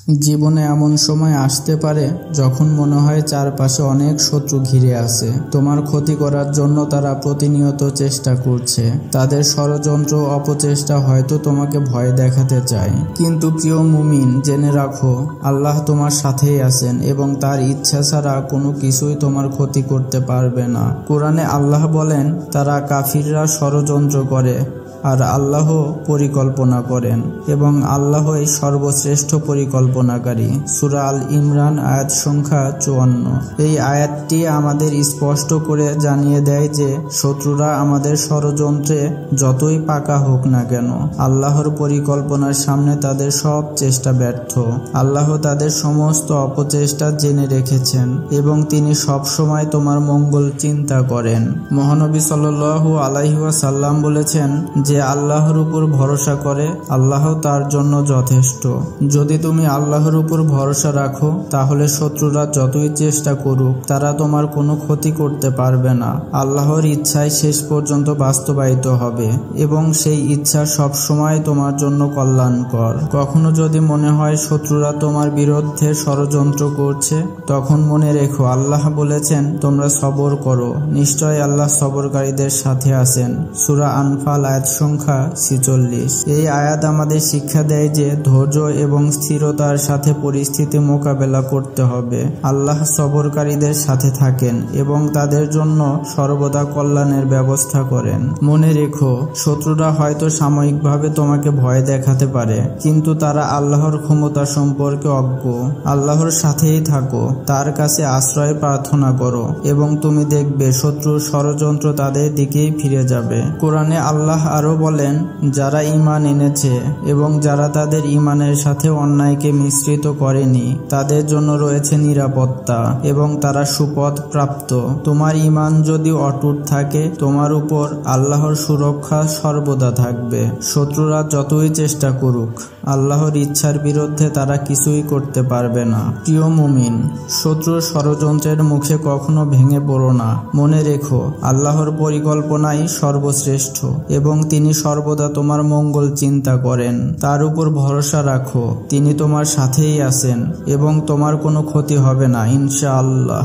জীবনে এমন সময় আসতে পারে যখন মনে হয় চারপাশে অনেক শত্রু ঘিরে আছে, তোমার ক্ষতি করার জন্য তারা প্রতিনিয়ত চেষ্টা করছে। তাদের ষড়যন্ত্র অপচেষ্টা হয়তো তোমাকে ভয় দেখাতে চায়, কিন্তু প্রিয় মুমিন, জেনে রাখো আল্লাহ তোমার সাথেই আছেন এবং তার ইচ্ছা ছাড়া কোনো কিছুই তোমার ক্ষতি করতে পারবে না। কোরআনে আল্লাহ বলেন, তারা কাফিররা ষড়যন্ত্র করে আর আল্লাহ পরিকল্পনা করেন এবং আল্লাহই সর্বশ্রেষ্ঠ পরিকল্পনাকারী। সূরা আল ইমরান আয়াত সংখ্যা 54। এই আয়াতটি আমাদের স্পষ্ট করে জানিয়ে দেয় যে শত্রুরা আমাদের ষড়যন্ত্রে যতই পাকা হোক না কেন, আল্লাহর পরিকল্পনার সামনে তাদের সব চেষ্টা ব্যর্থ। আল্লাহ তাদের সমস্ত অপচেষ্টা জেনে রেখেছেন এবং তিনি সব সময় তোমার মঙ্গল চিন্তা করেন। মহানবী সাল্লাল্লাহু আলাইহি ওয়াসাল্লাম বলেছেন যে আল্লাহর উপর ভরসা করে আল্লাহ তার জন্য যথেষ্ট। যদি তুমি আল্লাহর উপর ভরসা রাখো তাহলে শত্রুরা যতই চেষ্টা করুক তারা তোমার কোনো ক্ষতি করতে পারবে না। আল্লাহর ইচ্ছাই শেষ পর্যন্ত বাস্তবায়িত হবে এবং সেই ইচ্ছা সব সময় তোমার জন্য কল্যাণকর। কখনো যদি মনে হয় শত্রুরা তোমার বিরুদ্ধে ষড়যন্ত্র করছে, তখন মনে রেখো আল্লাহ বলেছেন, তোমরা সবর করো, নিশ্চয় আল্লাহ সবরকারীদের সাথে আছেন। সূরা আনফাল আয়াত সংখ্যা 46। এই আয়াত আমাদের শিক্ষা দেয় যে ধৈর্য এবং স্থিরতার সাথে পরিস্থিতি মোকাবেলা করতে হবে। আল্লাহ সবরকারীদের সাথে থাকেন এবং তাদের জন্য সর্বদা কল্যাণের ব্যবস্থা করেন। মনে রেখো, শত্রুরা হয়তো সাময়িকভাবে তোমাকে ভয় দেখাতে পারে, কিন্তু তারা আল্লাহর ক্ষমতা সম্পর্কে অজ্ঞ। আল্লাহর সাথেই থাকো, তার কাছে আশ্রয় প্রার্থনা করো এবং তুমি দেখবে শত্রুর ষড়যন্ত্র তাদের দিকেই ফিরে যাবে। কোরআনে আল্লাহ আরো বলেন, যারা ঈমান এনেছে এবং যারা তাদের ঈমানের সাথে অন্যায়কে মিশ্রিত করেনি তাদের জন্য রয়েছে নিরাপত্তা এবং তারা সুপথ প্রাপ্ত। তোমার ঈমান যদি অটুট থাকে, তোমার উপর আল্লাহর সুরক্ষা সর্বদা থাকবে। শত্রুরা যতই চেষ্টা করুক, আল্লাহর ইচ্ছার বিরুদ্ধে তারা কিছুই করতে পারবে না। প্রিয় মুমিন, শত্রুর ষড়যন্ত্রের মুখে কখনো ভেঙে পড়ো না। মনে রেখো আল্লাহর পরিকল্পনাই সর্বশ্রেষ্ঠ এবং তিনি সর্বদা তোমার মঙ্গল চিন্তা করেন। তার উপর ভরসা রাখো, তিনি তোমার সাথেই আছেন এবং তোমার কোনো ক্ষতি হবে না ইনশাআল্লাহ।